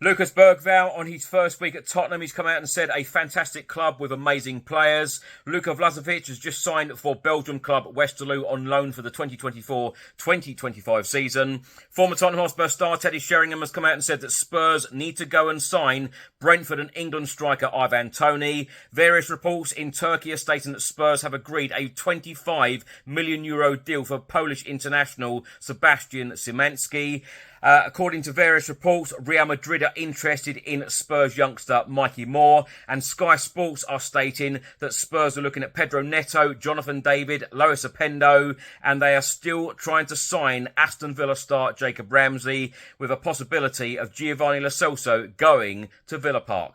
Lucas Bergvall, on his first week at Tottenham, he's come out and said a fantastic club with amazing players. Luca Vusković has just signed for Belgium club Westerlo on loan for the 2024-2025 season. Former Tottenham Hotspur star Teddy Sheringham has come out and said that Spurs need to go and sign Brentford and England striker Ivan Toney. Various reports in Turkey are stating that Spurs have agreed a €25 million deal for Polish international Sebastian Szymański. According to various reports, Real Madrid are interested in Spurs youngster Mikey Moore, and Sky Sports are stating that Spurs are looking at Pedro Neto, Jonathan David, Lois Openda, and they are still trying to sign Aston Villa star Jacob Ramsey, with a possibility of Giovanni Lo Celso going to Villa Park.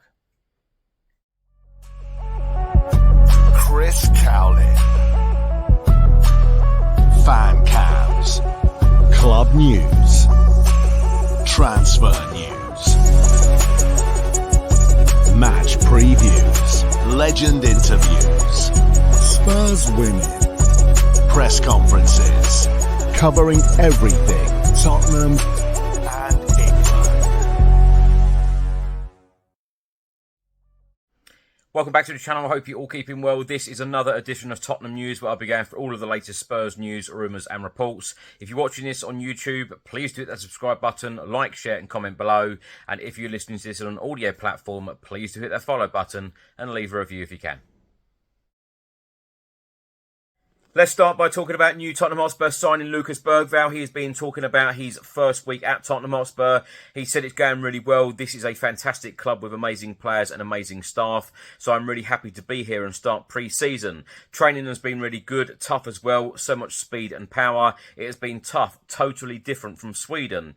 Chris Cowlin. Fan cams. Club news. Transfer news. Match previews. Legend interviews. Spurs winning. Press conferences. Covering everything Tottenham and England. Welcome back to the channel. I hope you're all keeping well. This is another edition of Tottenham News, where I'll be going for all of the latest Spurs news, rumours and reports. If you're watching this on YouTube, please do hit that subscribe button, like, share and comment below. And if you're listening to this on an audio platform, please do hit that follow button and leave a review if you can. Let's start by talking about new Tottenham Hotspur signing Lucas Bergvall. He has been talking about his first week at Tottenham Hotspur. He said it's going really well. This is a fantastic club with amazing players and amazing staff. So I'm really happy to be here and start pre-season. Training has been really good, tough as well. So much speed and power. It has been tough, totally different from Sweden.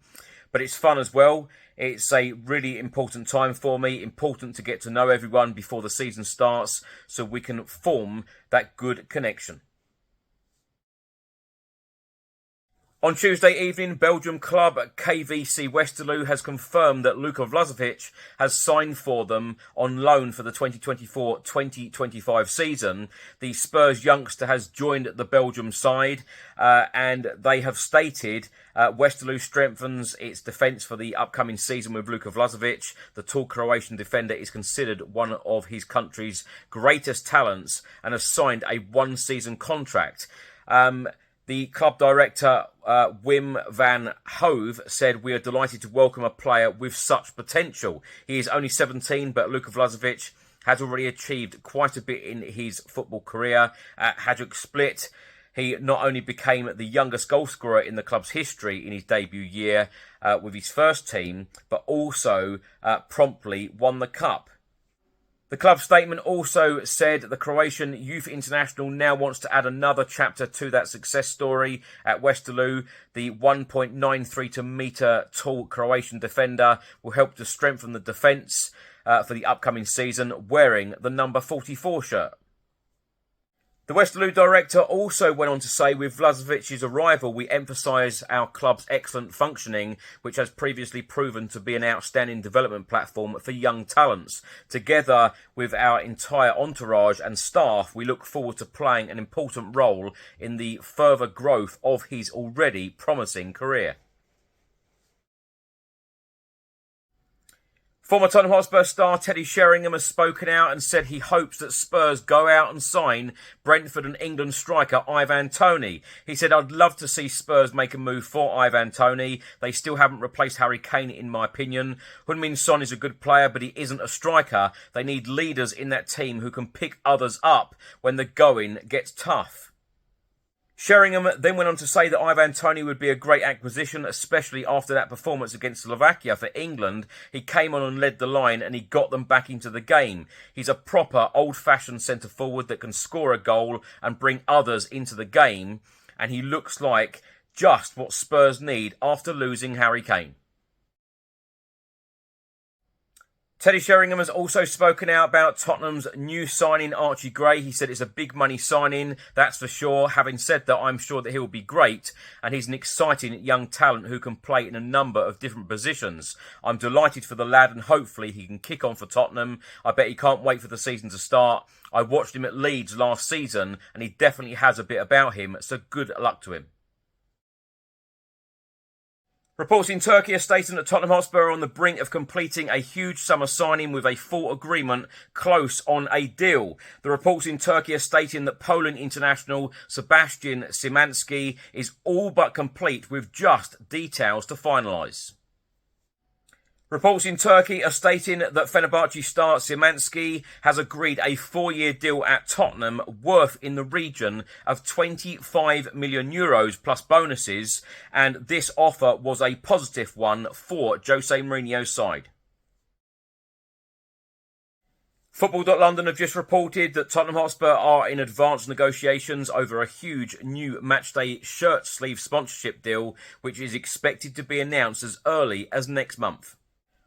But it's fun as well. It's a really important time for me. Important to get to know everyone before the season starts, so we can form that good connection. On Tuesday evening, Belgium club KVC Westerlo has confirmed that Luca Vusković has signed for them on loan for the 2024-2025 season. The Spurs youngster has joined the Belgium side, and they have stated Westerlo strengthens its defence for the upcoming season with Luca Vusković. The tall Croatian defender is considered one of his country's greatest talents and has signed a one-season contract. The club director, Wim van Hove, said, "We are delighted to welcome a player with such potential. He is only 17, but Luca Vusković has already achieved quite a bit in his football career. At Hajduk Split, he not only became the youngest goalscorer in the club's history in his debut year with his first team, but also promptly won the cup." The club statement also said the Croatian youth international now wants to add another chapter to that success story at Westerlo. The 1.93 metre tall Croatian defender will help to strengthen the defence for the upcoming season, wearing the number 44 shirt. The Westerlo director also went on to say, with Vusković's arrival, we emphasise our club's excellent functioning, which has previously proven to be an outstanding development platform for young talents. Together with our entire entourage and staff, we look forward to playing an important role in the further growth of his already promising career. Former Tottenham Hotspur star Teddy Sheringham has spoken out and said he hopes that Spurs go out and sign Brentford and England striker Ivan Toney. He said, "I'd love to see Spurs make a move for Ivan Toney. They still haven't replaced Harry Kane, in my opinion. Heung-min Son is a good player, but he isn't a striker. They need leaders in that team who can pick others up when the going gets tough." Sheringham then went on to say that Ivan Toney would be a great acquisition, especially after that performance against Slovakia for England. He came on and led the line and he got them back into the game. He's a proper old-fashioned centre-forward that can score a goal and bring others into the game. And he looks like just what Spurs need after losing Harry Kane. Teddy Sheringham has also spoken out about Tottenham's new signing, Archie Gray. He said it's a big money signing, that's for sure. Having said that, I'm sure that he will be great, and he's an exciting young talent who can play in a number of different positions. I'm delighted for the lad, and hopefully he can kick on for Tottenham. I bet he can't wait for the season to start. I watched him at Leeds last season, and he definitely has a bit about him, so good luck to him. Reports in Turkey are stating that Tottenham Hotspur are on the brink of completing a huge summer signing with a full agreement close on a deal. The reports in Turkey are stating that Poland international Sebastian Szymański is all but complete with just details to finalise. Reports in Turkey are stating that Fenerbahce star Szymański has agreed a 4-year deal at Tottenham worth in the region of €25 million plus bonuses, and this offer was a positive one for Jose Mourinho's side. Football.London have just reported that Tottenham Hotspur are in advanced negotiations over a huge new matchday shirt sleeve sponsorship deal, which is expected to be announced as early as next month.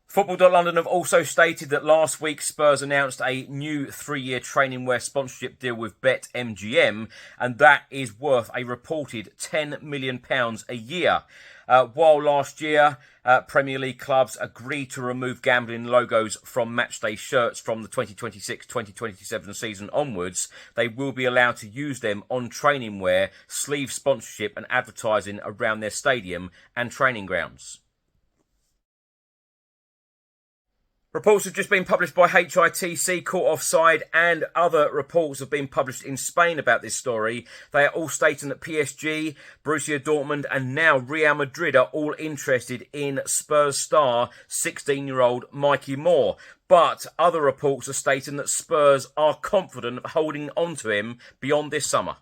Football.London have also stated that last week Spurs announced a new 3-year training wear sponsorship deal with BetMGM, and that is worth a reported £10 million a year. While last year Premier League clubs agreed to remove gambling logos from matchday shirts from the 2026-2027 season onwards, they will be allowed to use them on training wear, sleeve sponsorship and advertising around their stadium and training grounds. Reports have just been published by HITC, Caught Offside, and other reports have been published in Spain about this story. They are all stating that PSG, Borussia Dortmund and now Real Madrid are all interested in Spurs star 16-year-old Mikey Moore. But other reports are stating that Spurs are confident of holding on to him beyond this summer.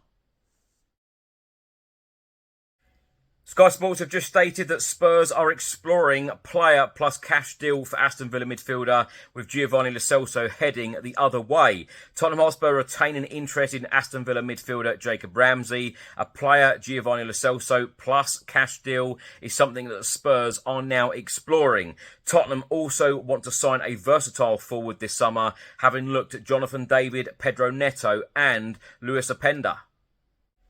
Sky Sports have just stated that Spurs are exploring player plus cash deal for Aston Villa midfielder, with Giovanni Lo Celso heading the other way. Tottenham Hotspur retain an interest in Aston Villa midfielder Jacob Ramsey. A player Giovanni Lo Celso plus cash deal is something that Spurs are now exploring. Tottenham also want to sign a versatile forward this summer, having looked at Jonathan David, Pedro Neto and Luis Openda.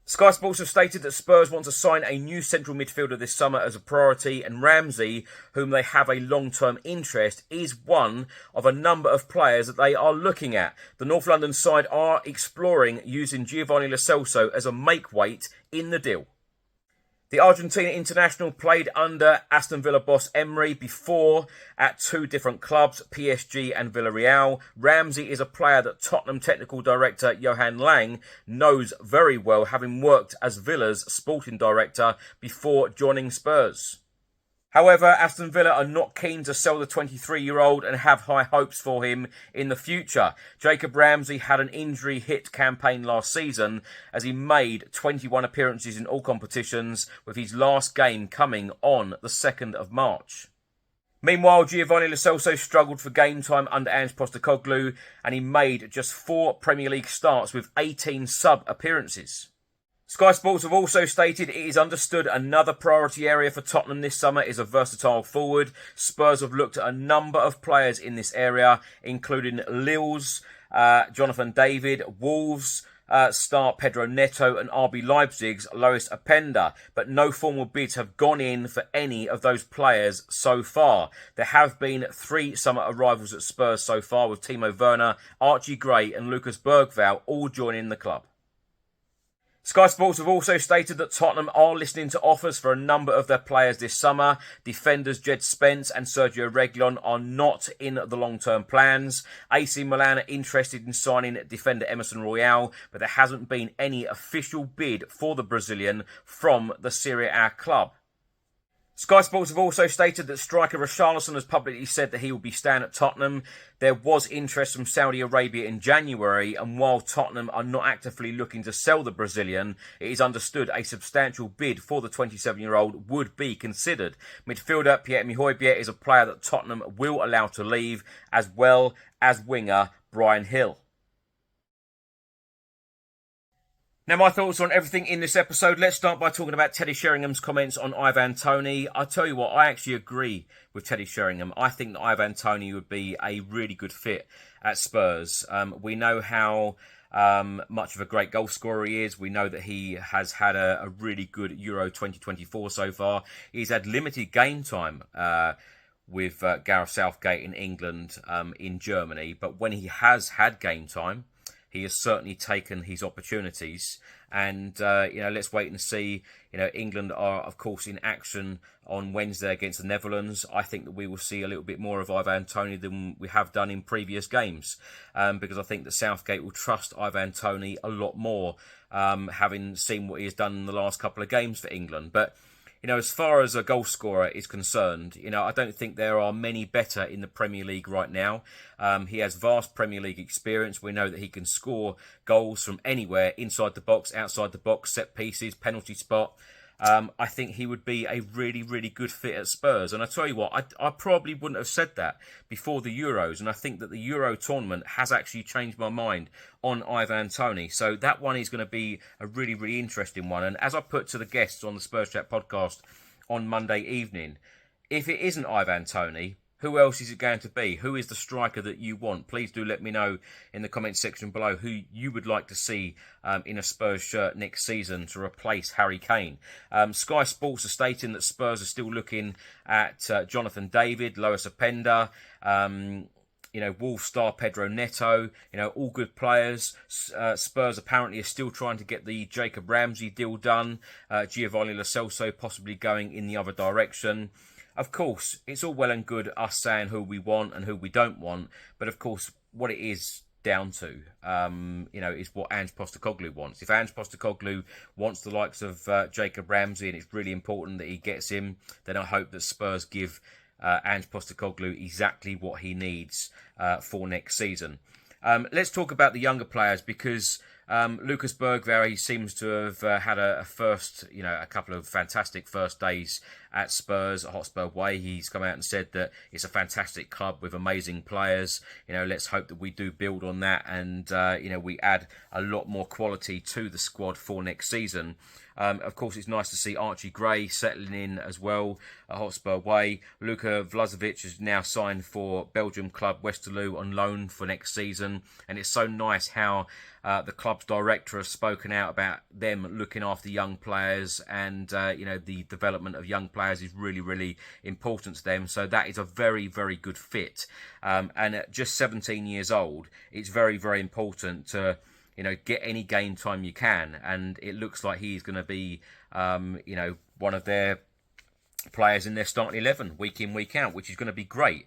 Sky Sports have stated that Spurs want to sign a new central midfielder this summer as a priority, and Ramsey, whom they have a long-term interest, is one of a number of players that they are looking at. The North London side are exploring using Giovanni Lo Celso as a make-weight in the deal. The Argentina international played under Aston Villa boss Emery before at 2 different clubs, PSG and Villarreal. Ramsey is a player that Tottenham technical director Johan Lang knows very well, having worked as Villa's sporting director before joining Spurs. However, Aston Villa are not keen to sell the 23-year-old and have high hopes for him in the future. Jacob Ramsey had an injury-hit campaign last season as he made 21 appearances in all competitions, with his last game coming on the 2nd of March. Meanwhile, Giovanni Lo Celso struggled for game time under Ange Postecoglou, and he made just 4 Premier League starts with 18 sub-appearances. Sky Sports have also stated it is understood another priority area for Tottenham this summer is a versatile forward. Spurs have looked at a number of players in this area, including Lille's Jonathan David, Wolves star Pedro Neto and RB Leipzig's Lois Openda, but no formal bids have gone in for any of those players so far. There have been 3 summer arrivals at Spurs so far, with Timo Werner, Archie Gray and Lucas Bergvall all joining the club. Sky Sports have also stated that Tottenham are listening to offers for a number of their players this summer. Defenders Jed Spence and Sergio Reguilón are not in the long-term plans. AC Milan are interested in signing defender Emerson Royal, but there hasn't been any official bid for the Brazilian from the Serie A club. Sky Sports have also stated that striker Richarlison has publicly said that he will be staying at Tottenham. There was interest from Saudi Arabia in January, and while Tottenham are not actively looking to sell the Brazilian, it is understood a substantial bid for the 27-year-old would be considered. Midfielder Pierre-Emile Højbjerg is a player that Tottenham will allow to leave, as well as winger Bryan Hill. Now, my thoughts on everything in this episode. Let's start by talking about Teddy Sheringham's comments on Ivan Toney. I tell you what, I actually agree with Teddy Sheringham. I think that Ivan Toney would be a really good fit at Spurs. We know how much of a great goal scorer he is. We know that he has had a really good Euro 2024 so far. He's had limited game time with Gareth Southgate in England, in Germany. But when he has had game time, he has certainly taken his opportunities. And, let's wait and see. England are, of course, in action on Wednesday against the Netherlands. I think that we will see a little bit more of Ivan Toney than we have done in previous games, because I think that Southgate will trust Ivan Toney a lot more, having seen what he has done in the last couple of games for England. But as far as a goal scorer is concerned, I don't think there are many better in the Premier League right now. He has vast Premier League experience. We know that he can score goals from anywhere, inside the box, outside the box, set pieces, penalty spot. I think he would be a really, really good fit at Spurs. And I tell you what, I probably wouldn't have said that before the Euros. And I think that the Euro tournament has actually changed my mind on Ivan Toney. So that one is going to be a really, really interesting one. And as I put to the guests on the Spurs Chat podcast on Monday evening, if it isn't Ivan Toney, who else is it going to be? Who is the striker that you want? Please do let me know in the comments section below who you would like to see in a Spurs shirt next season to replace Harry Kane. Sky Sports are stating that Spurs are still looking at Jonathan David, Lois Openda, Wolves star Pedro Neto, all good players. Spurs apparently are still trying to get the Jacob Ramsey deal done. Giovanni Lo Celso possibly going in the other direction. Of course, it's all well and good us saying who we want and who we don't want, but of course, what it is down to, is what Ange Postecoglou wants. If Ange Postecoglou wants the likes of Jacob Ramsey, and it's really important that he gets him, then I hope that Spurs give Ange Postecoglou exactly what he needs for next season. Let's talk about the younger players, because Lucas Bergvall, he seems to have had a couple of fantastic first days at Spurs, at Hotspur Way. He's come out and said that it's a fantastic club with amazing players. Let's hope that we do build on that and, we add a lot more quality to the squad for next season. Of course, it's nice to see Archie Gray settling in as well at Hotspur Way. Luca Vusković has now signed for Belgium club Westerlo on loan for next season. And it's so nice how the club's director has spoken out about them looking after young players, and the development of young players is really, really important to them. So that is a very, very good fit. And at just 17 years old, it's very, very important to get any game time you can, and it looks like he's going to be, one of their players in their starting 11 week in, week out, which is going to be great.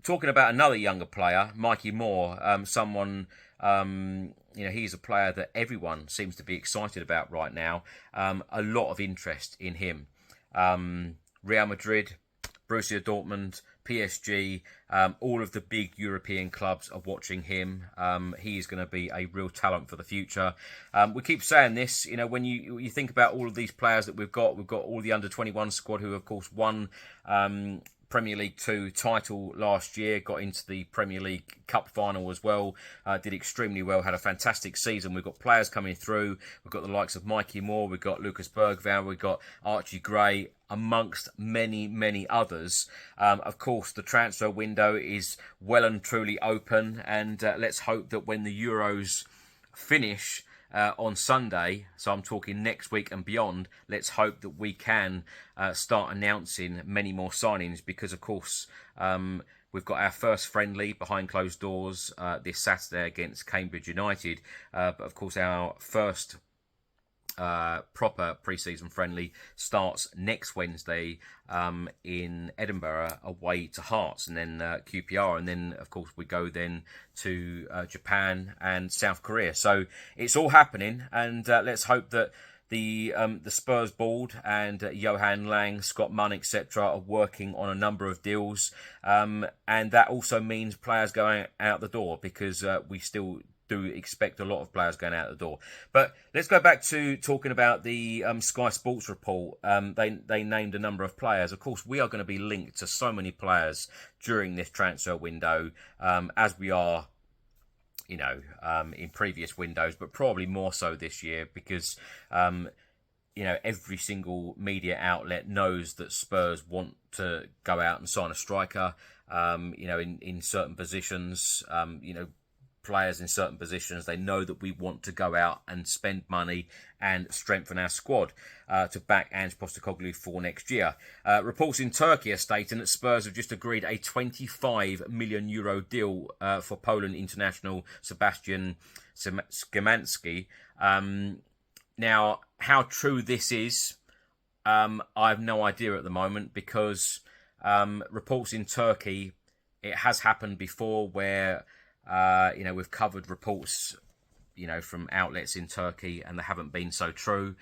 Talking about another younger player, Mikey Moore, someone, he's a player that everyone seems to be excited about right now. A lot of interest in him. Real Madrid, Borussia Dortmund, PSG, all of the big European clubs are watching him. He is going to be a real talent for the future. We keep saying this, when you think about all of these players that we've got all the under-21 squad who, of course, won Premier League 2 title last year, got into the Premier League Cup final as well, did extremely well, had a fantastic season. We've got players coming through. We've got the likes of Mikey Moore, we've got Lucas Bergvall, we've got Archie Gray, amongst many, many others. Of course, the transfer window is well and truly open, and let's hope that when the Euros finish on Sunday, so I'm talking next week and beyond, let's hope that we can start announcing many more signings, because of course we've got our first friendly behind closed doors this Saturday against Cambridge United, but of course our first proper pre-season friendly starts next Wednesday in Edinburgh away to Hearts, and then QPR, and then of course we go then to Japan and South Korea. So it's all happening, and let's hope that the Spurs board and Johan Lang, Scott Munn, etc. are working on a number of deals, and that also means players going out the door, because we still do expect a lot of players going out the door. But let's go back to talking about the Sky Sports report. They named a number of players. Of course, we are going to be linked to so many players during this transfer window, as we are, in previous windows, but probably more so this year, because every single media outlet knows that Spurs want to go out and sign a striker, in certain positions, players in certain positions. They know that we want to go out and spend money and strengthen our squad to back Ange Postecoglou for next year. Reports in Turkey are stating that Spurs have just agreed a €25 million deal for Poland international Sebastian Szymański. Now, how true this is, I have no idea at the moment, because reports in Turkey, it has happened before where we've covered reports from outlets in Turkey and they haven't been so true.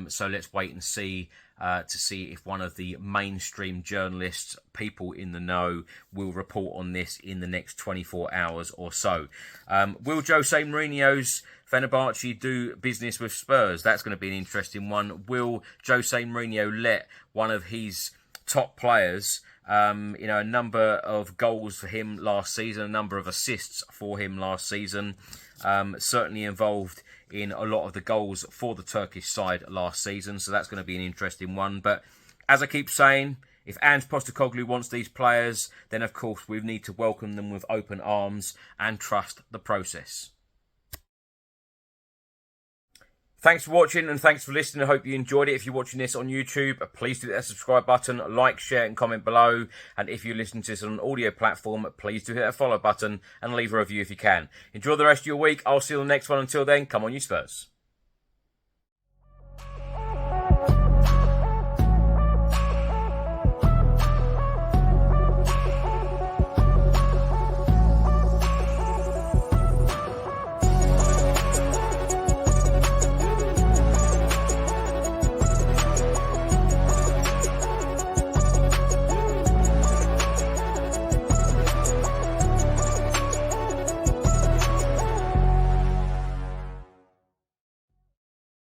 So let's wait and see to see if one of the mainstream journalists, people in the know, will report on this in the next 24 hours or so. Will Jose Mourinho's Fenerbahce do business with Spurs? That's going to be an interesting one. Will Jose Mourinho let one of his top players, a number of goals for him last season, a number of assists for him last season, certainly involved in a lot of the goals for the Turkish side last season, so that's going to be an interesting one. But as I keep saying, if Ange Postecoglou wants these players, then of course we need to welcome them with open arms and trust the process. Thanks for watching and thanks for listening. I hope you enjoyed it. If you're watching this on YouTube, please do hit that subscribe button, like, share and comment below. And if you're listening to this on an audio platform, please do hit that follow button and leave a review if you can. Enjoy the rest of your week. I'll see you on the next one. Until then, come on you Spurs.